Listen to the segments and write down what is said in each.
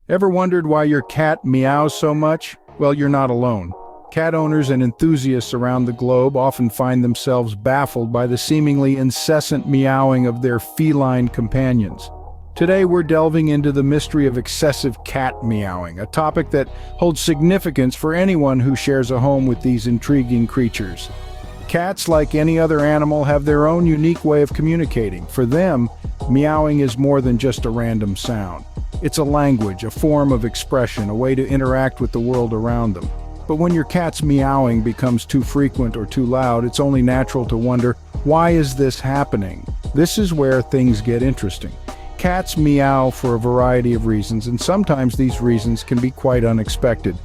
Ever wondered why your cat meows so much? Well, you're not alone. Cat owners and enthusiasts around the globe often find themselves baffled by the seemingly incessant meowing of their feline companions. Today we're delving into the mystery of excessive cat meowing, a topic that holds significance for anyone who shares a home with these intriguing creatures. Cats, like any other animal, have their own unique way of communicating. For them, meowing is more than just a random sound. It's a language, a form of expression, a way to interact with the world around them. But when your cat's meowing becomes too frequent or too loud, it's only natural to wonder, why is this happening? This is where things get interesting. Cats meow for a variety of reasons, and sometimes these reasons can be quite unexpected.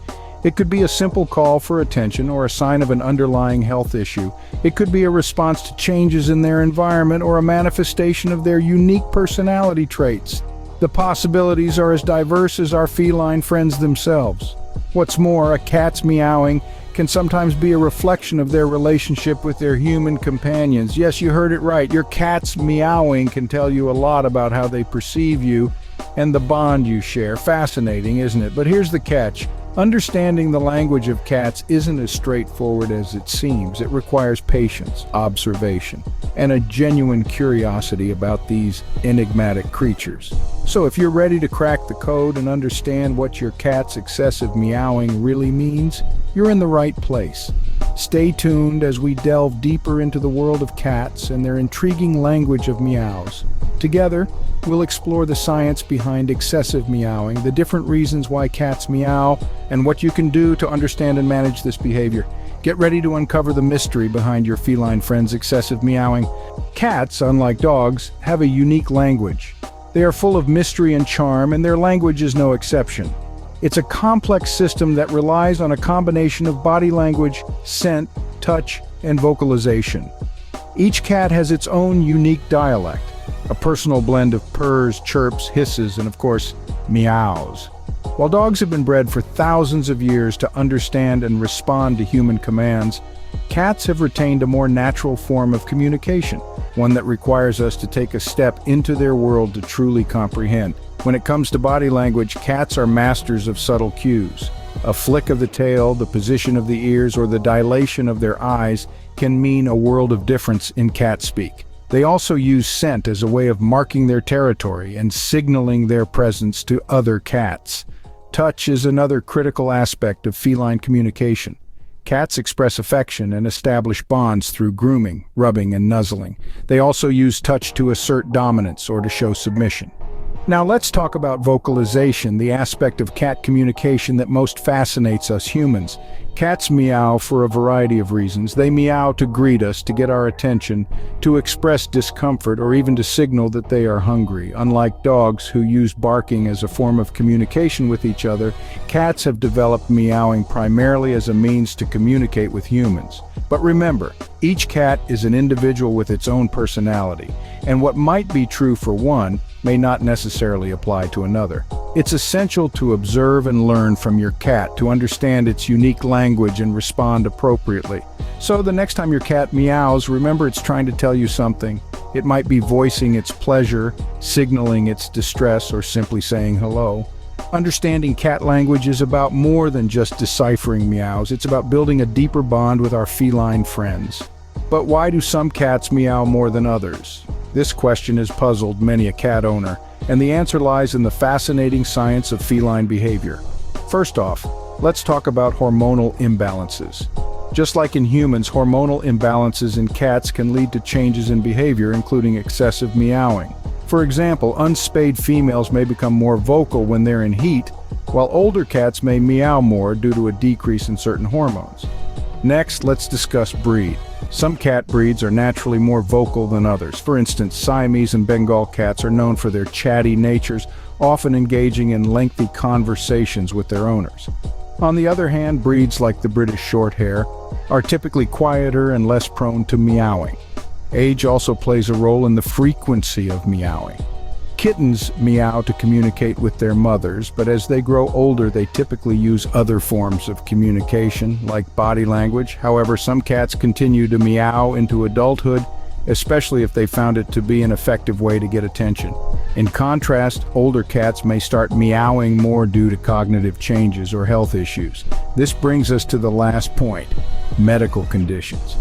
It could be a simple call for attention or a sign of an underlying health issue. It could be a response to changes in their environment or a manifestation of their unique personality traits. The possibilities are as diverse as our feline friends themselves. What's more, a cat's meowing can sometimes be a reflection of their relationship with their human companions. Yes, you heard it right. Your cat's meowing can tell you a lot about how they perceive you and the bond you share. Fascinating, isn't it? But here's the catch. Understanding the language of cats isn't as straightforward as it seems. It requires patience, observation, and a genuine curiosity about these enigmatic creatures. So if you're ready to crack the code and understand what your cat's excessive meowing really means, you're in the right place. Stay tuned as we delve deeper into the world of cats and their intriguing language of meows. Together, we'll explore the science behind excessive meowing, the different reasons why cats meow, and what you can do to understand and manage this behavior. Get ready to uncover the mystery behind your feline friend's excessive meowing. Cats, unlike dogs, have a unique language. They are full of mystery and charm, and their language is no exception. It's a complex system that relies on a combination of body language, scent, touch, and vocalization. Each cat has its own unique dialect, a personal blend of purrs, chirps, hisses, and of course, meows. While dogs have been bred for thousands of years to understand and respond to human commands, cats have retained a more natural form of communication, one that requires us to take a step into their world to truly comprehend. When it comes to body language, cats are masters of subtle cues. A flick of the tail, the position of the ears, or the dilation of their eyes can mean a world of difference in cat speak. They also use scent as a way of marking their territory and signaling their presence to other cats. Touch is another critical aspect of feline communication. Cats express affection and establish bonds through grooming, rubbing, and nuzzling. They also use touch to assert dominance or to show submission. Now let's talk about vocalization, the aspect of cat communication that most fascinates us humans. Cats meow for a variety of reasons. They meow to greet us, to get our attention, to express discomfort, or even to signal that they are hungry. Unlike dogs, who use barking as a form of communication with each other, cats have developed meowing primarily as a means to communicate with humans. But remember, each cat is an individual with its own personality, and what might be true for one may not necessarily apply to another. It's essential to observe and learn from your cat to understand its unique language and respond appropriately. So the next time your cat meows, remember it's trying to tell you something. It might be voicing its pleasure, signaling its distress, or simply saying hello. Understanding cat language is about more than just deciphering meows. It's about building a deeper bond with our feline friends. But why do some cats meow more than others? This question has puzzled many a cat owner, and the answer lies in the fascinating science of feline behavior. First off, let's talk about hormonal imbalances. Just like in humans, hormonal imbalances in cats can lead to changes in behavior, including excessive meowing. For example, unspayed females may become more vocal when they're in heat, while older cats may meow more due to a decrease in certain hormones. Next, let's discuss breed. Some cat breeds are naturally more vocal than others. For instance, Siamese and Bengal cats are known for their chatty natures, often engaging in lengthy conversations with their owners. On the other hand, breeds like the British Shorthair are typically quieter and less prone to meowing. Age also plays a role in the frequency of meowing. Kittens meow to communicate with their mothers, but as they grow older, they typically use other forms of communication, like body language. However, some cats continue to meow into adulthood, especially if they found it to be an effective way to get attention. In contrast, older cats may start meowing more due to cognitive changes or health issues. This brings us to the last point: medical conditions.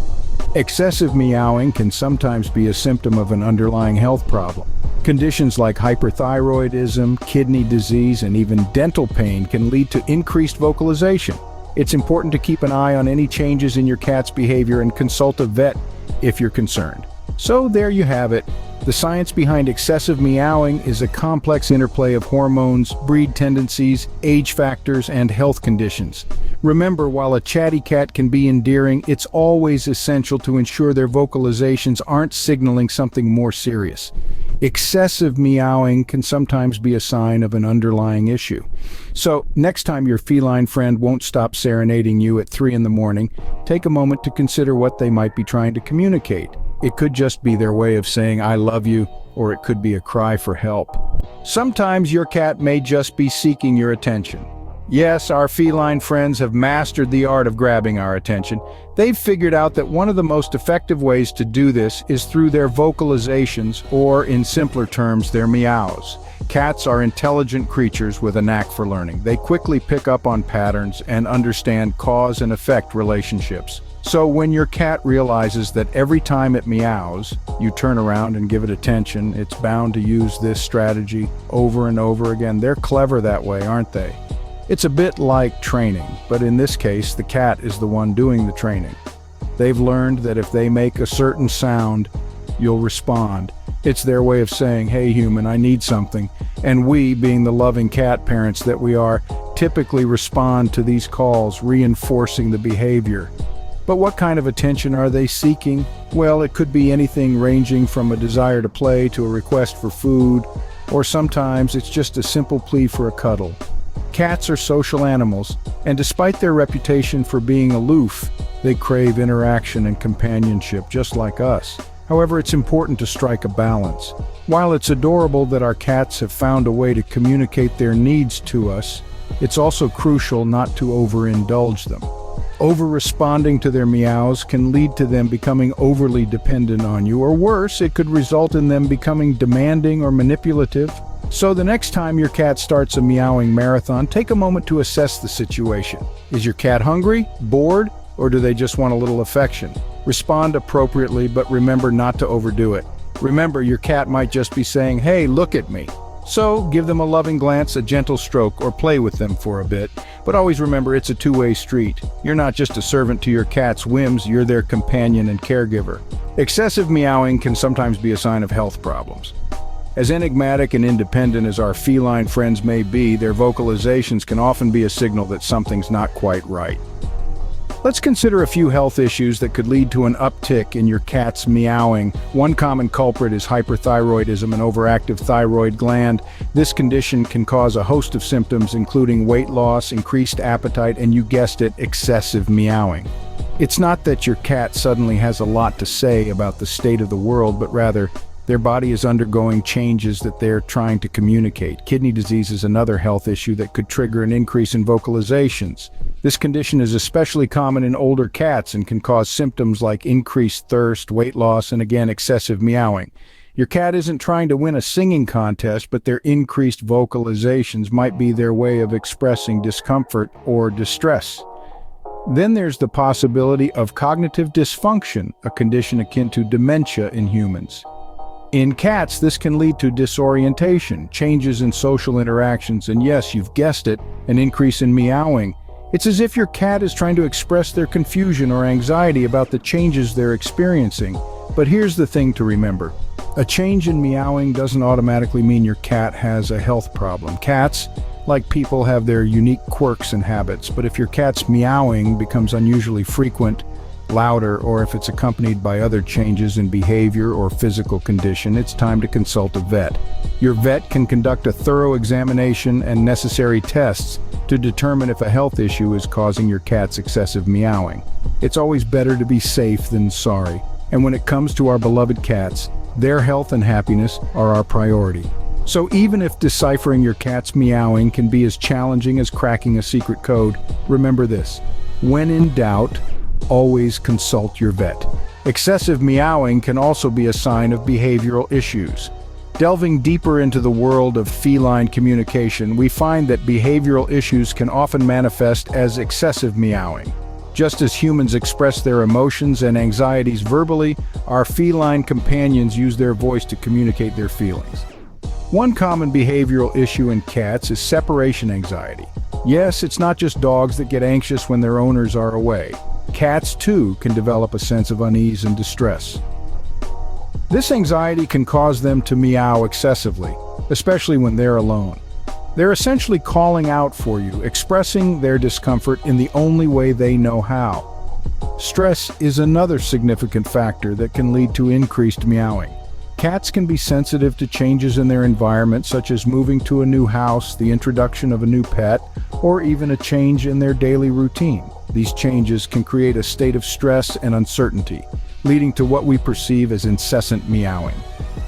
Excessive meowing can sometimes be a symptom of an underlying health problem. Conditions like hyperthyroidism, kidney disease, and even dental pain can lead to increased vocalization. It's important to keep an eye on any changes in your cat's behavior and consult a vet if you're concerned. So there you have it. The science behind excessive meowing is a complex interplay of hormones, breed tendencies, age factors, and health conditions. Remember, while a chatty cat can be endearing, it's always essential to ensure their vocalizations aren't signaling something more serious. Excessive meowing can sometimes be a sign of an underlying issue. So, next time your feline friend won't stop serenading you at 3 in the morning, take a moment to consider what they might be trying to communicate. It could just be their way of saying "I love you," or it could be a cry for help. Sometimes your cat may just be seeking your attention. Yes, our feline friends have mastered the art of grabbing our attention. They've figured out that one of the most effective ways to do this is through their vocalizations, or in simpler terms, their meows. Cats are intelligent creatures with a knack for learning. They quickly pick up on patterns and understand cause and effect relationships. So when your cat realizes that every time it meows, you turn around and give it attention, it's bound to use this strategy over and over again. They're clever that way, aren't they? It's a bit like training, but in this case, the cat is the one doing the training. They've learned that if they make a certain sound, you'll respond. It's their way of saying, "Hey human, I need something." And we, being the loving cat parents that we are, typically respond to these calls, reinforcing the behavior. But what kind of attention are they seeking? Well, it could be anything ranging from a desire to play to a request for food, or sometimes it's just a simple plea for a cuddle. Cats are social animals, and despite their reputation for being aloof, they crave interaction and companionship just like us. However, it's important to strike a balance. While it's adorable that our cats have found a way to communicate their needs to us, it's also crucial not to overindulge them. Over-responding to their meows can lead to them becoming overly dependent on you, or worse, it could result in them becoming demanding or manipulative. So the next time your cat starts a meowing marathon, take a moment to assess the situation. Is your cat hungry, bored, or do they just want a little affection? Respond appropriately, but remember not to overdo it. Remember, your cat might just be saying, "Hey, look at me." So give them a loving glance, a gentle stroke, or play with them for a bit. But always remember, it's a two-way street. You're not just a servant to your cat's whims, you're their companion and caregiver. Excessive meowing can sometimes be a sign of health problems. As enigmatic and independent as our feline friends may be, their vocalizations can often be a signal that something's not quite right. Let's consider a few health issues that could lead to an uptick in your cat's meowing. One common culprit is hyperthyroidism, an overactive thyroid gland. This condition can cause a host of symptoms, including weight loss, increased appetite, and you guessed it, excessive meowing. It's not that your cat suddenly has a lot to say about the state of the world, but rather, their body is undergoing changes that they're trying to communicate. Kidney disease is another health issue that could trigger an increase in vocalizations. This condition is especially common in older cats and can cause symptoms like increased thirst, weight loss, and again, excessive meowing. Your cat isn't trying to win a singing contest, but their increased vocalizations might be their way of expressing discomfort or distress. Then there's the possibility of cognitive dysfunction, a condition akin to dementia in humans. In cats, this can lead to disorientation, changes in social interactions, and yes, you've guessed it, an increase in meowing. It's as if your cat is trying to express their confusion or anxiety about the changes they're experiencing. But here's the thing to remember. A change in meowing doesn't automatically mean your cat has a health problem. Cats, like people, have their unique quirks and habits, but if your cat's meowing becomes unusually frequent, louder, or if it's accompanied by other changes in behavior or physical condition, it's time to consult a vet. Your vet can conduct a thorough examination and necessary tests to determine if a health issue is causing your cat's excessive meowing. It's always better to be safe than sorry. And when it comes to our beloved cats, their health and happiness are our priority. So even if deciphering your cat's meowing can be as challenging as cracking a secret code, remember this: when in doubt, always consult your vet. Excessive meowing can also be a sign of behavioral issues. Delving deeper into the world of feline communication, we find that behavioral issues can often manifest as excessive meowing. Just as humans express their emotions and anxieties verbally, our feline companions use their voice to communicate their feelings. One common behavioral issue in cats is separation anxiety. Yes, it's not just dogs that get anxious when their owners are away. Cats, too, can develop a sense of unease and distress. This anxiety can cause them to meow excessively, especially when they're alone. They're essentially calling out for you, expressing their discomfort in the only way they know how. Stress is another significant factor that can lead to increased meowing. Cats can be sensitive to changes in their environment, such as moving to a new house, the introduction of a new pet, or even a change in their daily routine. These changes can create a state of stress and uncertainty, leading to what we perceive as incessant meowing.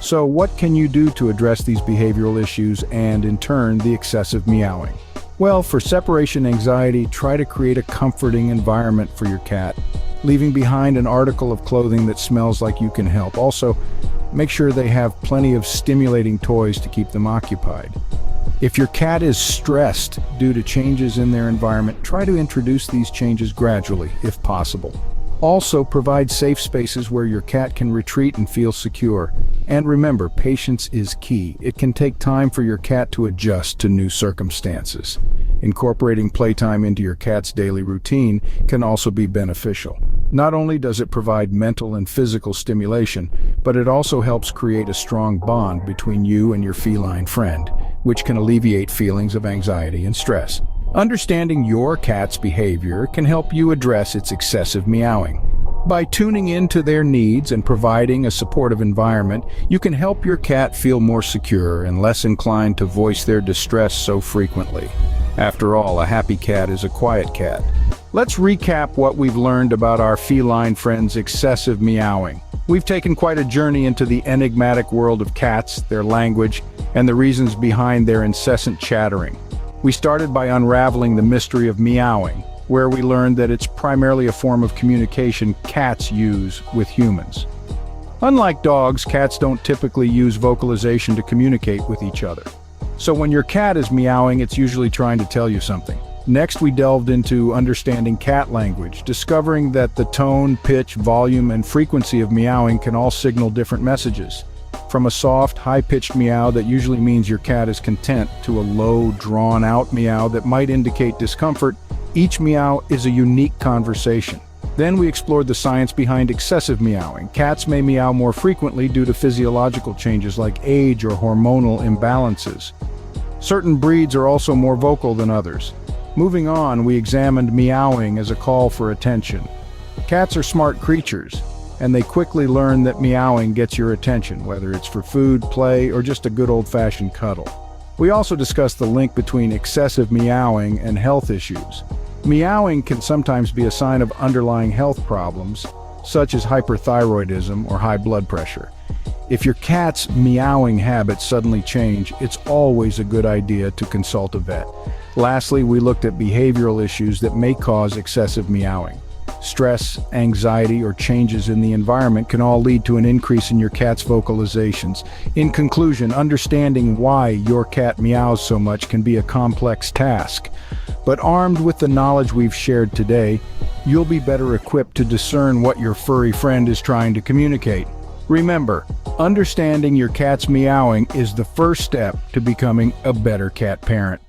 So what can you do to address these behavioral issues and, in turn, the excessive meowing? Well, for separation anxiety, try to create a comforting environment for your cat, leaving behind an article of clothing that smells like you can help. Also, make sure they have plenty of stimulating toys to keep them occupied. If your cat is stressed due to changes in their environment, try to introduce these changes gradually, if possible. Also, provide safe spaces where your cat can retreat and feel secure. And remember, patience is key. It can take time for your cat to adjust to new circumstances. Incorporating playtime into your cat's daily routine can also be beneficial. Not only does it provide mental and physical stimulation, but it also helps create a strong bond between you and your feline friend, which can alleviate feelings of anxiety and stress. Understanding your cat's behavior can help you address its excessive meowing. By tuning into their needs and providing a supportive environment, you can help your cat feel more secure and less inclined to voice their distress so frequently. After all, a happy cat is a quiet cat. Let's recap what we've learned about our feline friends' excessive meowing. We've taken quite a journey into the enigmatic world of cats, their language, and the reasons behind their incessant chattering. We started by unraveling the mystery of meowing, where we learned that it's primarily a form of communication cats use with humans. Unlike dogs, cats don't typically use vocalization to communicate with each other. So when your cat is meowing, it's usually trying to tell you something. Next, we delved into understanding cat language, discovering that the tone, pitch, volume, and frequency of meowing can all signal different messages. From a soft, high-pitched meow that usually means your cat is content to a low, drawn-out meow that might indicate discomfort, each meow is a unique conversation. Then we explored the science behind excessive meowing. Cats may meow more frequently due to physiological changes like age or hormonal imbalances. Certain breeds are also more vocal than others. Moving on, we examined meowing as a call for attention. Cats are smart creatures, and they quickly learn that meowing gets your attention, whether it's for food, play, or just a good old-fashioned cuddle. We also discussed the link between excessive meowing and health issues. Meowing can sometimes be a sign of underlying health problems, such as hyperthyroidism or high blood pressure. If your cat's meowing habits suddenly change, it's always a good idea to consult a vet. Lastly, we looked at behavioral issues that may cause excessive meowing. Stress, anxiety, or changes in the environment can all lead to an increase in your cat's vocalizations. In conclusion, understanding why your cat meows so much can be a complex task. But armed with the knowledge we've shared today, you'll be better equipped to discern what your furry friend is trying to communicate. Remember, understanding your cat's meowing is the first step to becoming a better cat parent.